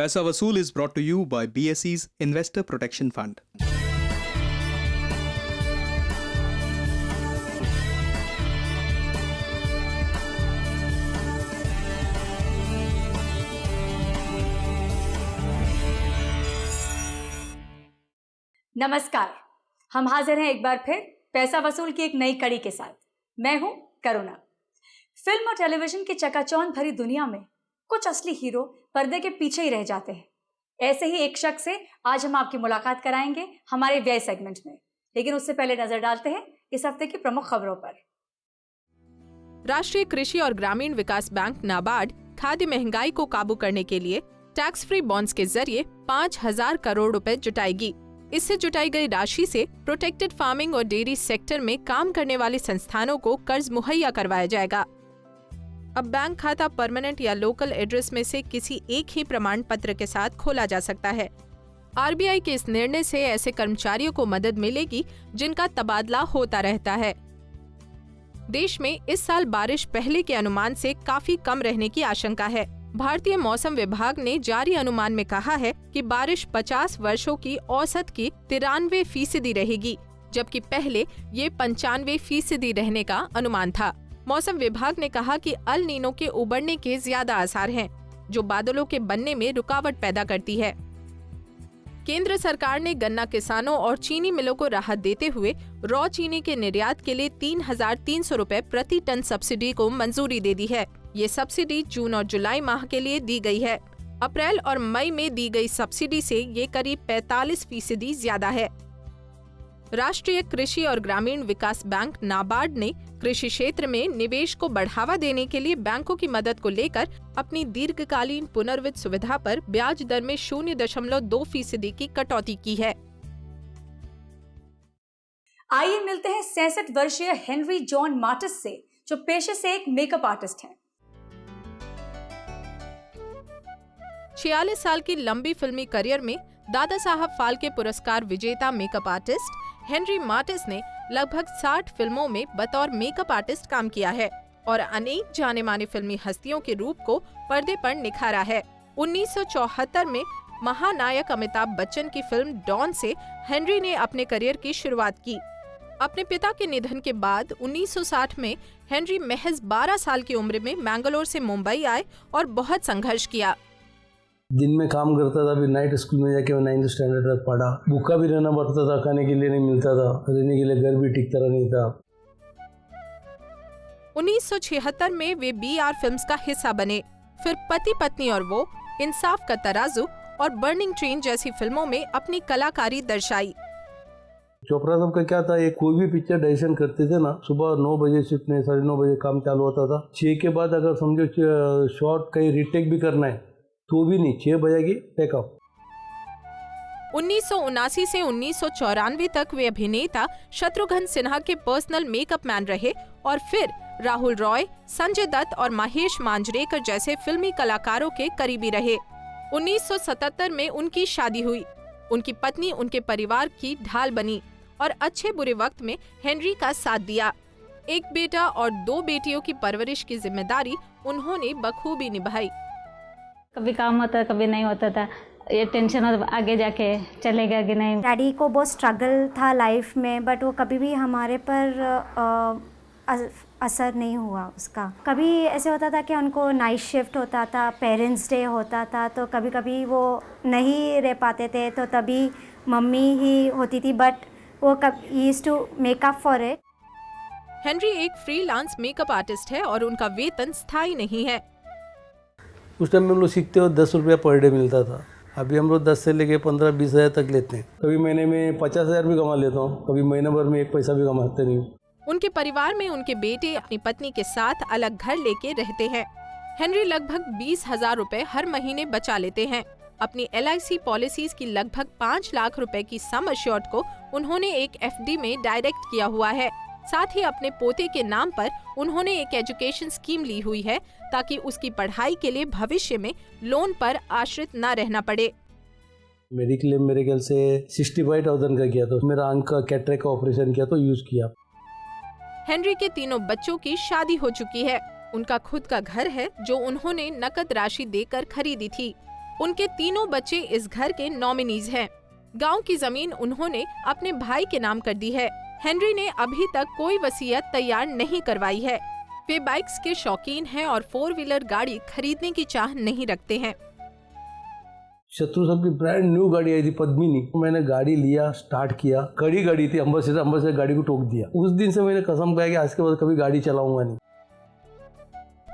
पैसा वसूल is brought to you by BSE's Investor Protection Fund. नमस्कार, हम हाजिर हैं एक बार फिर पैसा वसूल की एक नई कड़ी के साथ। मैं हूं करुणा। फिल्म और टेलीविजन की चकाचौंध भरी दुनिया में कुछ असली हीरो पर्दे के पीछे ही रह जाते हैं। ऐसे ही एक शख्स से आज हम आपकी मुलाकात कराएंगे हमारे व्यय सेगमेंट में। लेकिन उससे पहले नजर डालते हैं इस हफ्ते की प्रमुख खबरों पर। राष्ट्रीय कृषि और ग्रामीण विकास बैंक नाबार्ड खाद्य महंगाई को काबू करने के लिए टैक्स फ्री बॉन्ड्स के जरिए 5,000 करोड़ रुपए जुटाएगी। इससे जुटाई गई राशि से प्रोटेक्टेड फार्मिंग और डेयरी सेक्टर में काम करने वाले संस्थानों को कर्ज मुहैया करवाया जाएगा। अब बैंक खाता परमानेंट या लोकल एड्रेस में से किसी एक ही प्रमाण पत्र के साथ खोला जा सकता है। आरबीआई के इस निर्णय से ऐसे कर्मचारियों को मदद मिलेगी जिनका तबादला होता रहता है। देश में इस साल बारिश पहले के अनुमान से काफी कम रहने की आशंका है। भारतीय मौसम विभाग ने जारी अनुमान में कहा है कि बारिश 50 वर्षों की औसत की 93% रहेगी, जबकि पहले ये 95% रहने का अनुमान था। मौसम विभाग ने कहा कि अल नीनो के उबरने के ज्यादा आसार हैं, जो बादलों के बनने में रुकावट पैदा करती है। केंद्र सरकार ने गन्ना किसानों और चीनी मिलों को राहत देते हुए रॉ चीनी के निर्यात के लिए 3,300 रुपए प्रति टन सब्सिडी को मंजूरी दे दी है। ये सब्सिडी जून और जुलाई माह के लिए दी गई है। अप्रैल और मई में दी गई सब्सिडी से ये करीब 45% ज्यादा है। राष्ट्रीय कृषि और ग्रामीण विकास बैंक नाबार्ड ने कृषि क्षेत्र में निवेश को बढ़ावा देने के लिए बैंकों की मदद को लेकर अपनी दीर्घकालीन पुनर्वित्त सुविधा पर ब्याज दर में 0.2% की कटौती की है। आइए मिलते हैं 66 वर्षीय हेनरी जॉन मार्टिस से, जो पेशे से एक मेकअप आर्टिस्ट हैं। 46 साल की लंबी फिल्मी करियर में दादा साहब फाल्के पुरस्कार विजेता मेकअप आर्टिस्ट हेनरी मार्टिस ने लगभग 60 फिल्मों में बतौर मेकअप आर्टिस्ट काम किया है और अनेक जाने माने फिल्मी हस्तियों के रूप को पर्दे पर निखारा है। 1974 में महानायक अमिताभ बच्चन की फिल्म डॉन से हेनरी ने अपने करियर की शुरुआत की। अपने पिता के निधन के बाद 1960 में हेनरी महज 12 साल की उम्र में मैंगलोर से मुंबई आए और बहुत संघर्ष किया। दिन में काम करता था, फिर नाइट स्कूल में जाके मैं 9th स्टैंडर्ड तक पढ़ा। भूखा भी रहना पड़ता था, खाने के लिए नहीं मिलता था, रहने के लिए घर भी ठीक तरह नहीं था। 1976 में वे BR फिल्म्स का हिस्सा बने। फिर पति पत्नी और वो, इंसाफ का तराजू और बर्निंग ट्रेन जैसी फिल्मों में अपनी कलाकारी दर्शाई। चोपड़ा साहब का क्या था, ये कोई भी पिक्चर डायरेक्शन करते थे ना, सुबह 9 बजे शिफ्ट में 9:30 बजे काम चालू होता था। 6 के बाद अगर समझो शॉर्ट कहीं रिटेक भी करना है तो भी नहीं, 6 बजे की टेकअप। 1979 से 1994 तक वे अभिनेता शत्रुघ्न सिन्हा के पर्सनल मेकअप मैन रहे और फिर राहुल रॉय, संजय दत्त और महेश मांजरेकर जैसे फिल्मी कलाकारों के करीबी रहे। 1977 में उनकी शादी हुई। उनकी पत्नी उनके परिवार की ढाल बनी और अच्छे बुरे वक्त में हेनरी का साथ दिया। एक बेटा और 2 बेटियों की परवरिश की जिम्मेदारी उन्होंने बखूबी निभाई। कभी काम होता कभी नहीं होता था, ये टेंशन होता आगे जाके चलेगा कि नहीं। डैडी को बहुत स्ट्रगल था लाइफ में, बट वो कभी भी हमारे पर असर नहीं हुआ उसका। कभी ऐसे होता था कि उनको नाइट शिफ्ट होता था, पेरेंट्स डे होता था, तो कभी कभी वो नहीं रह पाते थे, तो तभी मम्मी ही होती थी, बट वो used to make up for it. Henry एक फ्रीलांस मेकअप आर्टिस्ट है और उनका वेतन स्थायी नहीं है। उस टाइम में हम लोग सीखते हो 10 रुपया पर डे मिलता था। अभी हम लोग 10 से लेके 15-20 हज़ार तक लेते हैं। कभी महीने में 50,000 भी कमा लेता हूँ, कभी महीने भर में 1 पैसा भी कमाते नहीं। उनके परिवार में उनके बेटे अपनी पत्नी के साथ अलग घर लेके रहते हैं। हेनरी लगभग 20,000 रुपए हर महीने बचा लेते हैं। अपनी LIC पॉलिसीज की लगभग 5 लाख रुपए की सम अश्योर्ड को उन्होंने एक FD में डायरेक्ट किया हुआ है। साथ ही अपने पोते के नाम पर उन्होंने एक एजुकेशन स्कीम ली हुई है ताकि उसकी पढ़ाई के लिए भविष्य में लोन पर आश्रित न रहना पड़े। मेडिक्लेम मेरे ख्याल से 65,000 का किया था। मेरा आंख का कैटरेक्ट का ऑपरेशन किया तो यूज किया। हेनरी के तीनों बच्चों की शादी हो चुकी है। उनका खुद का घर है जो उन्होंने नकद राशि देकर खरीदी थी। उनके तीनों बच्चे इस घर के नॉमिनीज हैं। गांव की जमीन उन्होंने अपने भाई के नाम कर दी है। हेनरी ने अभी तक कोई वसीयत तैयार नहीं करवाई है। वे बाइक्स के शौकीन हैं और 4 व्हीलर गाड़ी खरीदने की चाह नहीं रखते हैं। शत्रु साहब की ब्रांड न्यू गाड़ी आई थी पद्मिनी, मैंने गाड़ी लिया, स्टार्ट किया, कड़ी गाड़ी थी, अंबर से गाड़ी को ठोक दिया। उस दिन से मैंने कसम खाया कि आज के बाद कभी गाड़ी चलाऊंगा नहीं।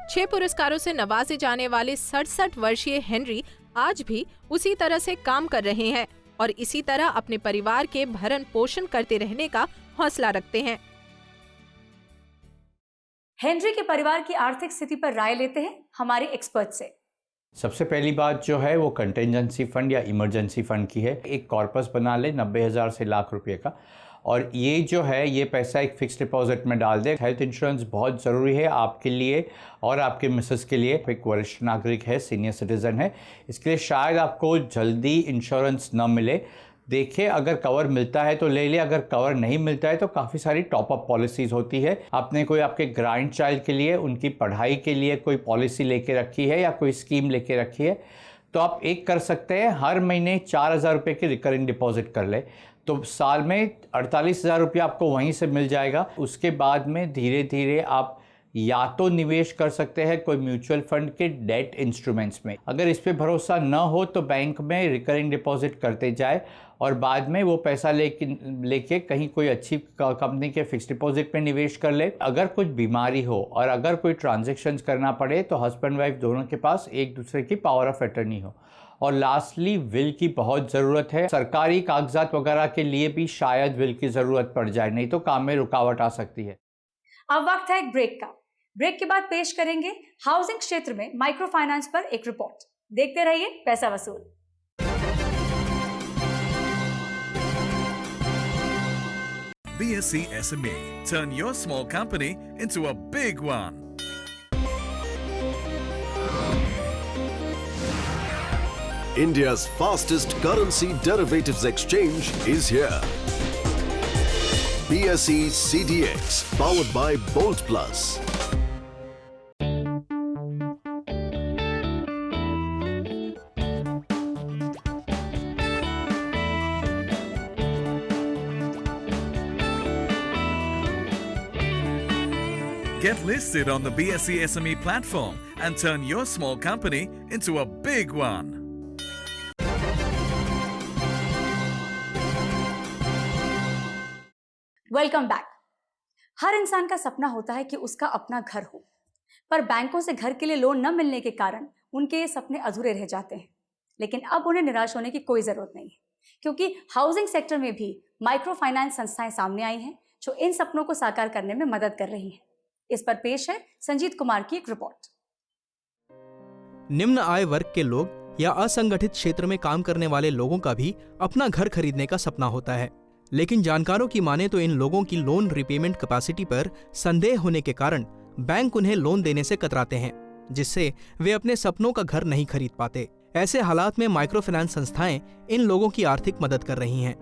6 पुरस्कारों से नवाजे जाने वाले 67 वर्षीय हेनरी आज भी उसी तरह से काम कर रहे हैं और इसी तरह अपने परिवार के भरण पोषण करते रहने का हौसला रखते हैं। हेनरी के परिवार की आर्थिक स्थिति पर राय लेते हैं हमारे एक्सपर्ट से। सबसे पहली बात जो है वो कंटिजेंसी फंड या इमरजेंसी फंड की है। एक कॉर्पस बना ले 90,000 से लाख रुपए का, और ये जो है ये पैसा एक फिक्स डिपॉजिट में डाल दे। हेल्थ इंश्योरेंस बहुत ज़रूरी है आपके लिए और आपके मिसेस के लिए। एक वरिष्ठ नागरिक है, सीनियर सिटीज़न है, इसके लिए शायद आपको जल्दी इंश्योरेंस न मिले। देखिए, अगर कवर मिलता है तो ले ले, अगर कवर नहीं मिलता है तो काफ़ी सारी टॉप अप पॉलिसीज़ होती है। आपने कोई आपके ग्रैंड चाइल्ड के लिए, उनकी पढ़ाई के लिए कोई पॉलिसी लेके रखी है या कोई स्कीम लेके रखी है, तो आप एक कर सकते हैं, हर महीने 4,000 रुपये की रिकरिंग डिपॉजिट कर ले, तो साल में 48,000 रुपया आपको वहीं से मिल जाएगा। उसके बाद में धीरे धीरे आप या तो निवेश कर सकते हैं कोई म्यूचुअल फंड के डेट इंस्ट्रूमेंट्स में। अगर इस पे भरोसा न हो तो बैंक में रिकरिंग डिपॉजिट करते जाए और बाद में वो पैसा लेके कहीं कोई अच्छी कंपनी के फिक्स डिपॉजिट पे निवेश कर ले। अगर कुछ बीमारी हो और अगर कोई ट्रांजैक्शंस करना पड़े तो हस्बैंड वाइफ दोनों के पास एक दूसरे की पावर ऑफ अटर्नी हो। और लास्टली, विल की बहुत ज़रूरत है। सरकारी कागजात वगैरह के लिए भी शायद विल की ज़रूरत पड़ जाए, नहीं तो काम में रुकावट आ सकती है। अब वक्त है एक ब्रेक का। ब्रेक के बाद पेश करेंगे हाउसिंग क्षेत्र में माइक्रो फाइनेंस पर एक रिपोर्ट। देखते रहिए पैसा वसूल। BSc SME. Turn your small company into a big one. India's fastest currency derivatives exchange is here. BSE CDX, powered by Bolt Plus. Get listed on the BSc SME platform and turn your small company into a big one. Welcome back. हर इंसान का सपना होता है कि उसका अपना घर हो, पर बैंकों से घर के लिए लोन न मिलने के कारण उनके ये सपने अधूरे रह जाते हैं। लेकिन अब उन्हें निराश होने की कोई ज़रूरत नहीं है, क्योंकि हाउसिंग सेक्टर में भी माइक्रो फाइनेंस संस्थाएं सामने आई हैं जो इन सपनों को साकार करने में मदद कर रही हैं। इस पर पेश है संजीत कुमार की एक रिपोर्ट। निम्न आय वर्ग के लोग या असंगठित क्षेत्र में काम करने वाले लोगों का भी अपना घर खरीदने का सपना होता है, लेकिन जानकारों की माने तो इन लोगों की लोन रिपेमेंट कैपेसिटी पर संदेह होने के कारण बैंक उन्हें लोन देने से कतराते हैं, जिससे वे अपने सपनों का घर नहीं खरीद पाते। ऐसे हालात में माइक्रो फाइनेंस संस्थाएं इन लोगों की आर्थिक मदद कर रही हैं।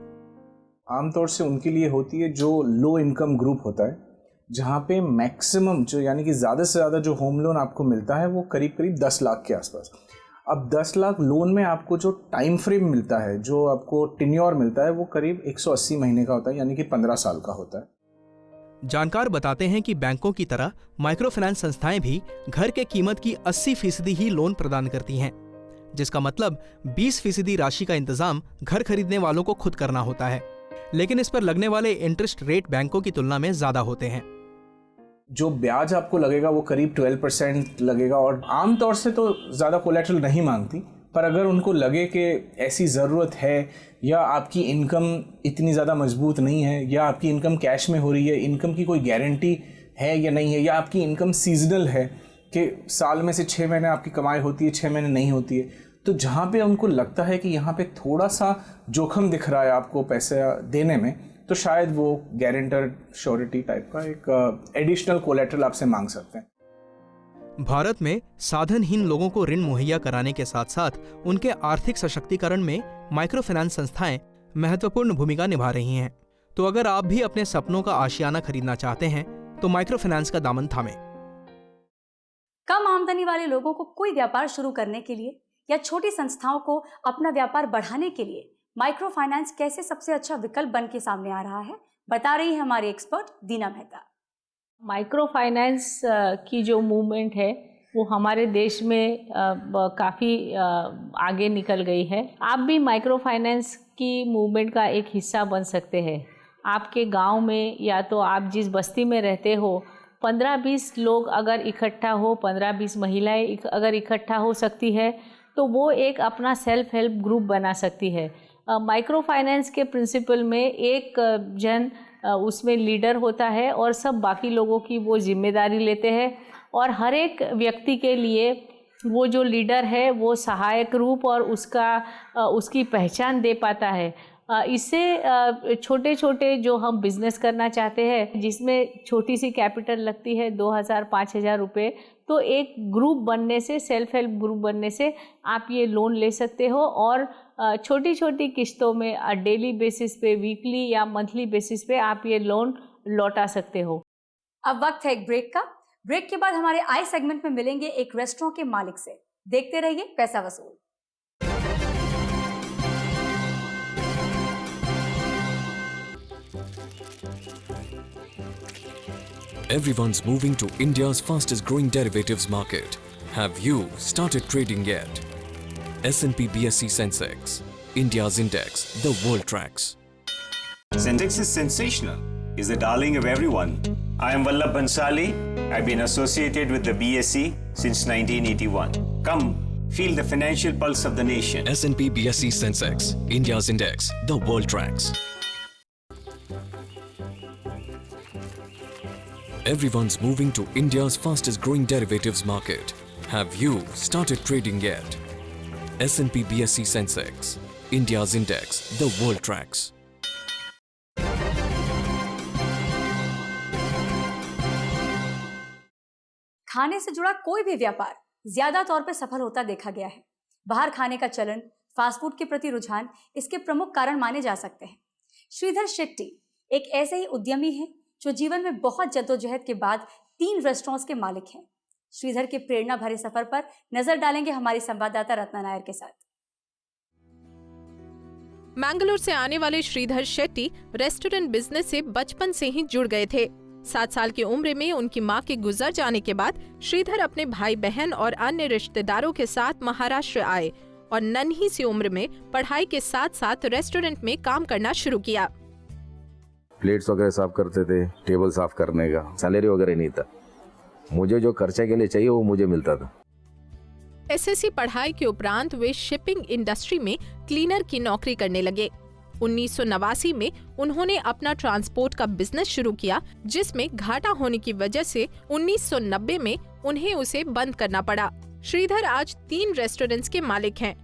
आमतौर से उनके लिए होती है जो लो इनकम ग्रुप होता है, जहाँ पे मैक्सिमम जो यानी कि ज़्यादा से ज़्यादा जो होम लोन आपको मिलता है वो करीब करीब 10 लाख के आसपास। अब 10 लाख लोन में आपको जो टाइम फ्रेम मिलता है, जो आपको टेन्योर मिलता है, वो करीब 180 महीने का होता है, यानी कि 15 साल का होता है। जानकार बताते हैं कि बैंकों की तरह माइक्रो फाइनेंस संस्थाएं भी घर के कीमत की 80% ही लोन प्रदान करती हैं, जिसका मतलब 20% राशि का इंतजाम घर खरीदने वालों को खुद करना होता है। लेकिन इस पर लगने वाले इंटरेस्ट रेट बैंकों की तुलना में ज्यादा होते हैं। जो ब्याज आपको लगेगा वो करीब 12% लगेगा, और आमतौर से तो ज़्यादा कोलेटरल नहीं मांगती, पर अगर उनको लगे कि ऐसी ज़रूरत है या आपकी इनकम इतनी ज़्यादा मजबूत नहीं है, या आपकी इनकम कैश में हो रही है, इनकम की कोई गारंटी है या नहीं है, या आपकी इनकम सीजनल है कि साल में से 6 महीने आपकी कमाई होती है, 6 महीने नहीं होती है, तो जहाँ पे उनको लगता है कि यहाँ पे थोड़ा सा जोखिम दिख रहा है आपको पैसे देने में, तो शायद वो गारंटर श्योरिटी टाइप का एक एडिशनल कोलेटरल आपसे मांग सकते हैं। भारत में साधनहीन लोगों को ऋण मुहैया कराने के साथ साथ उनके आर्थिक सशक्तिकरण में माइक्रो फाइनेंस संस्थाएं महत्वपूर्ण भूमिका निभा रही हैं। तो अगर आप भी अपने सपनों का आशियाना खरीदना चाहते हैं तो माइक्रो फाइनेंस का दामन थामें। कम आमदनी वाले लोगों को कोई व्यापार शुरू करने के लिए या छोटी संस्थाओं को अपना व्यापार बढ़ाने के लिए माइक्रो फाइनेंस कैसे सबसे अच्छा विकल्प बन के सामने आ रहा है, बता रही है हमारी एक्सपर्ट दीना मेहता। माइक्रो फाइनेंस की जो मूवमेंट है वो हमारे देश में काफ़ी आगे निकल गई है। आप भी माइक्रो फाइनेंस की मूवमेंट का एक हिस्सा बन सकते हैं। आपके गांव में या तो आप जिस बस्ती में रहते हो 15-20 लोग अगर इकट्ठा हो, 15-20 महिलाएं अगर इकट्ठा हो सकती है तो वो एक अपना सेल्फ हेल्प ग्रुप बना सकती है। माइक्रो फाइनेंस के प्रिंसिपल में एक जन उसमें लीडर होता है और सब बाकी लोगों की वो जिम्मेदारी लेते हैं और हर एक व्यक्ति के लिए वो जो लीडर है वो सहायक रूप और उसकी पहचान दे पाता है। इससे छोटे छोटे जो हम बिज़नेस करना चाहते हैं जिसमें छोटी सी कैपिटल लगती है 2000-5000 रुपये, तो एक ग्रुप बनने से, सेल्फ हेल्प ग्रुप बनने से आप ये लोन ले सकते हो और छोटी छोटी किस्तों में डेली बेसिस पे, वीकली या मंथली बेसिस पे आप ये लोन लौटा सकते हो। अब वक्त है एक ब्रेक का। ब्रेक के बाद हमारे आई सेगमेंट में मिलेंगे एक रेस्टोरेंट के मालिक से। देखते रहिए पैसा वसूल। Everyone's moving to India's fastest growing derivatives market. Have you started trading yet? S&P BSE Sensex, India's index, the world tracks. Sensex is sensational. Is the darling of everyone. I am Vallabh Bansali. I've been associated with the BSE since 1981. Come, feel the financial pulse of the nation. S&P BSE Sensex, India's index, the world tracks. Everyone's moving to India's fastest growing derivatives market. Have you started trading yet? S&P BSE Sensex, India's index, the world tracks. खाने से जुड़ा कोई भी व्यापार ज्यादा तौर पे सफल होता देखा गया है। बाहर खाने का चलन, फास्ट फूड के प्रति रुझान इसके प्रमुख कारण माने जा सकते हैं। श्रीधर शेट्टी एक ऐसे ही उद्यमी हैं जो जीवन में बहुत जद्दोजहद के बाद 3 रेस्टोरेंट्स के मालिक हैं। श्रीधर के प्रेरणा भरे सफर पर नजर डालेंगे हमारी संवाददाता रत्ना नायर के साथ। मैंगलोर से आने वाले श्रीधर शेट्टी रेस्टोरेंट बिजनेस से बचपन से ही जुड़ गए थे। 7 साल की उम्र में उनकी मां के गुजर जाने के बाद श्रीधर अपने भाई बहन और अन्य रिश्तेदारों के साथ महाराष्ट्र आए और नन्ही सी उम्र में पढ़ाई के साथ साथ रेस्टोरेंट में काम करना शुरू किया। प्लेट्स वगैरह साफ करते थे, टेबल साफ करने का सैलरी वगैरह नहीं था। मुझे जो खर्चे के लिए चाहिए वो मुझे मिलता था। एसएससी पढ़ाई के उपरांत वे शिपिंग इंडस्ट्री में क्लीनर की नौकरी करने लगे। 1989 में उन्होंने अपना ट्रांसपोर्ट का बिजनेस शुरू किया, जिसमें घाटा होने की वजह से 1990 में उन्हें उसे बंद करना पड़ा। श्रीधर आज 3 रेस्टोरेंट्स के मालिक हैं।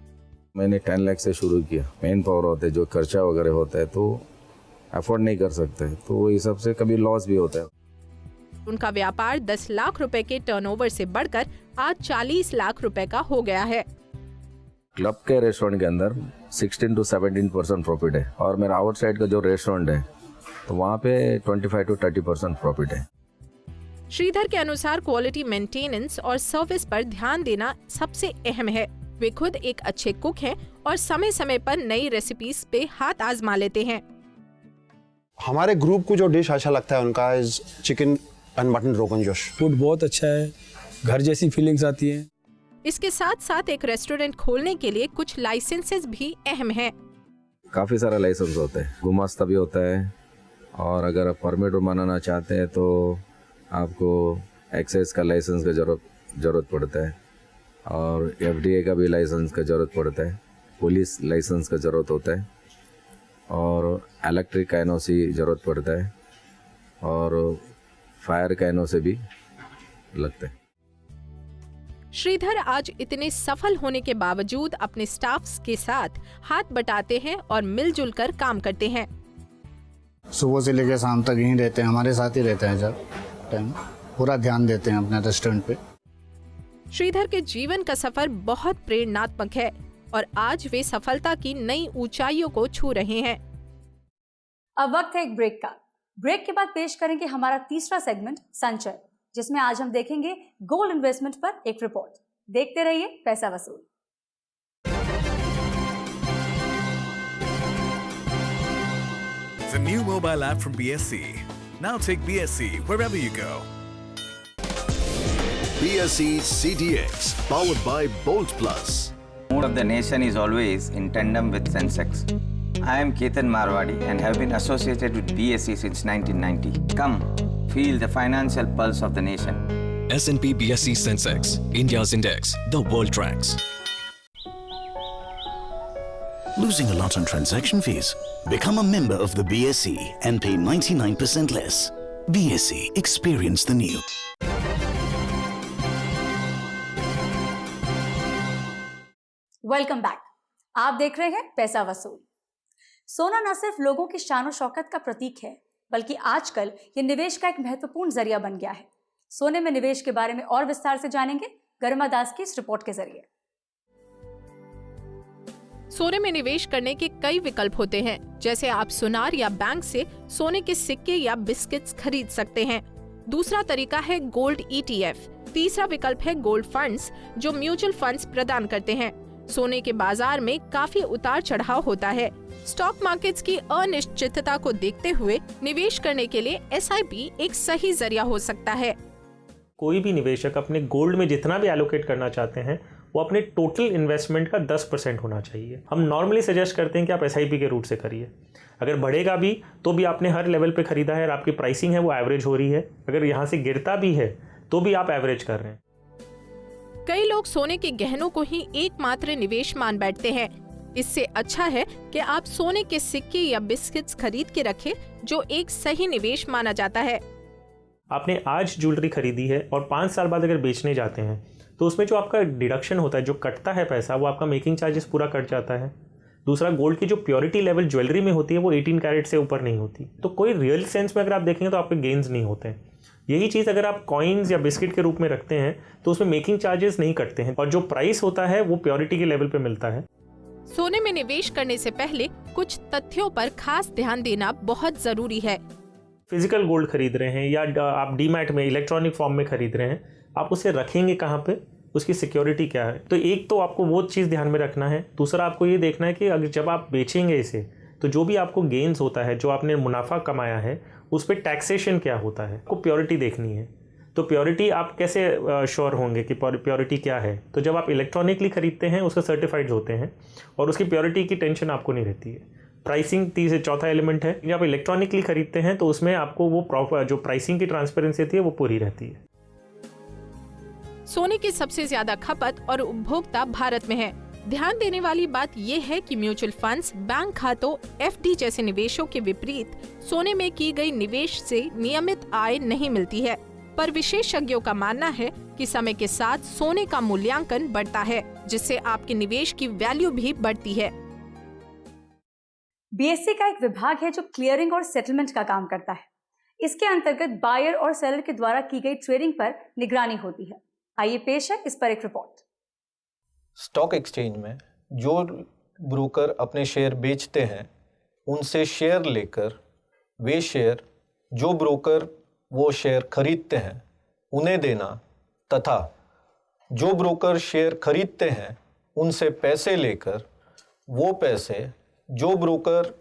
मैंने 10 लाख से शुरू किया। मैन पावर होता है, जो खर्चा वगैरह होता है तो अफोर्ड नहीं कर सकते, तो वो हिसाब से कभी लॉस भी होता है। उनका व्यापार 10 लाख रुपए के टर्नओवर से बढ़कर आज 40 लाख रुपए का हो गया है। क्लब के रेस्टोरेंट के अंदर 16 to 17% प्रॉफिट है और मेरा आउटसाइड का जो रेस्टोरेंट है तो वहाँ पे 25 to 30% प्रॉफिट है। श्रीधर के अनुसार क्वालिटी मेंटेनेंस और सर्विस पर ध्यान देना सबसे अहम है। वे खुद एक अच्छे कुक हैं और समय समय पर नई रेसिपीज पे हाथ आजमा लेते हैं। हमारे ग्रुप को जो डिश अच्छा लगता है उनका is chicken and mutton rogan josh. Food बहुत अच्छा है, घर जैसी फीलिंग्स आती है। इसके साथ साथ एक रेस्टोरेंट खोलने के लिए कुछ लाइसेंसेस भी अहम हैं। काफ़ी सारा लाइसेंस होता है, गुमास्ता भी होता है और अगर आप परमिट बनाना चाहते हैं तो आपको एक्साइज का लाइसेंस का ज़रूरत पड़ता है और FDA का भी लाइसेंस का ज़रूरत पड़ता है, पुलिस लाइसेंस का ज़रूरत होता है और इलेक्ट्रिक का NOC ज़रूरत पड़ता है और फायर का NOC भी लगता है। श्रीधर आज इतने सफल होने के बावजूद अपने स्टाफ्स के साथ हाथ बटाते हैं और मिलजुल कर काम करते हैं। सुबह से लेकर शाम तक यहीं रहते हैं, हमारे साथ ही रहते हैं। जब टाइम पूरा ध्यान देते हैं अपने रेस्टोरेंट पे। श्रीधर के जीवन का सफर बहुत प्रेरणात्मक है और आज वे सफलता की नई ऊंचाइयों को छू रहे हैं। अब वक्त है एक ब्रेक का। ब्रेक के बाद पेश करेंगे हमारा तीसरा सेगमेंट संचय, जिसमें आज हम देखेंगे गोल्ड इन्वेस्टमेंट पर एक रिपोर्ट। देखते रहिए पैसा वसूल। new mobile app from BSC. Now take BSC wherever you go. BSC CDX, powered by Bolt Plus. Mood of the nation is always in tandem with Sensex. I am Ketan Marwadi and have been associated with BSE since 1990. Come, feel the financial pulse of the nation. S&P BSE Sensex, India's index, the world tracks. Losing a lot on transaction fees? Become a member of the BSE and pay 99% less. BSE, experience the new. Welcome back. आप देख रहे हैं पैसा वसूल। सोना न सिर्फ लोगों की शान शौकत का प्रतीक है, बल्कि आजकल ये निवेश का एक महत्वपूर्ण जरिया बन गया है। सोने में निवेश के बारे में और विस्तार से जानेंगे गरिमा दास की इस रिपोर्ट के जरिए। सोने में निवेश करने के कई विकल्प होते हैं, जैसे आप सुनार या बैंक से सोने के सिक्के या बिस्किट्स खरीद सकते हैं। दूसरा तरीका है गोल्ड ETF। तीसरा विकल्प है गोल्ड फंड्स, जो म्यूचुअल फंड्स प्रदान करते हैं। सोने के बाजार में काफी उतार चढ़ाव होता है। स्टॉक मार्केट्स की अनिश्चितता को देखते हुए निवेश करने के लिए SIP एक सही जरिया हो सकता है। कोई भी निवेशक अपने गोल्ड में जितना भी एलोकेट करना चाहते हैं वो अपने टोटल इन्वेस्टमेंट का 10% होना चाहिए। हम नॉर्मली सजेस्ट करते हैं कि आप SIP के रूट से करिए। अगर बढ़ेगा भी तो भी आपने हर लेवल पे खरीदा है और आपकी प्राइसिंग है वो एवरेज हो रही है। अगर यहाँ से गिरता भी है तो भी आप एवरेज कर रहे हैं। कई लोग सोने के गहनों को ही एकमात्र निवेश मान बैठते हैं। इससे अच्छा है कि आप सोने के सिक्के या बिस्किट्स खरीद के रखें, जो एक सही निवेश माना जाता है। आपने आज ज्वेलरी खरीदी है और 5 साल बाद अगर बेचने जाते हैं तो उसमें जो आपका डिडक्शन होता है, जो कटता है पैसा, वो आपका मेकिंग चार्जेस पूरा कट जाता है। दूसरा, गोल्ड की जो प्योरिटी लेवल ज्वेलरी में होती है वो 18 कैरेट से ऊपर नहीं होती, तो कोई रियल सेंस में अगर आप देखेंगे तो आपके गेन्स नहीं होते हैं। यही चीज़ अगर आप कॉइन्स या बिस्किट के रूप में रखते हैं तो उसमें मेकिंग चार्जेस नहीं कटते हैं और जो प्राइस होता है वो प्योरिटी के लेवल पे मिलता है। सोने में निवेश करने से पहले कुछ तथ्यों पर खास ध्यान देना बहुत जरूरी है। फिजिकल गोल्ड खरीद रहे हैं या आप डीमैट में इलेक्ट्रॉनिक फॉर्म में खरीद रहे हैं, आप उसे रखेंगे कहाँ पे, उसकी सिक्योरिटी क्या है। तो एक तो आपको वो चीज़ ध्यान में रखना है। दूसरा, आपको ये देखना है कि अगर जब आप बेचेंगे इसे तो जो भी आपको गेन्स होता है, जो आपने मुनाफा कमाया है, उस पर टैक्सेशन क्या होता है, आपको प्योरिटी देखनी है। तो प्योरिटी आप कैसे श्योर होंगे कि प्योरिटी क्या है? तो जब आप इलेक्ट्रॉनिकली खरीदते हैं उसके सर्टिफाइड होते हैं और उसकी प्योरिटी की टेंशन आपको नहीं रहती है। प्राइसिंग चौथा एलिमेंट है। जब आप इलेक्ट्रॉनिकली खरीदते हैं तो उसमें आपको वो प्रॉपर जो प्राइसिंग की ट्रांसपेरेंसी होती है वो पूरी रहती है। सोने की सबसे ज्यादा खपत और उपभोक्ता भारत में है। ध्यान देने वाली बात यह है कि म्यूचुअल फंड्स, बैंक खातों, FD जैसे निवेशों के विपरीत सोने में की गई निवेश से नियमित आय नहीं मिलती है, पर विशेषज्ञों का मानना है कि समय के साथ सोने का मूल्यांकन बढ़ता है, जिससे आपके निवेश की वैल्यू भी बढ़ती है। BSE का एक विभाग है जो क्लियरिंग और सेटलमेंट का काम करता है। इसके अंतर्गत बायर और सेलर के द्वारा की गई ट्रेडिंग पर निगरानी होती है। आइए पेश है इस पर एक रिपोर्ट। स्टॉक एक्सचेंज में जो ब्रोकर अपने शेयर बेचते हैं उनसे शेयर लेकर वे शेयर जो ब्रोकर वो शेयर खरीदते हैं उन्हें देना, तथा जो ब्रोकर शेयर खरीदते हैं उनसे पैसे लेकर वो पैसे जो ब्रोकर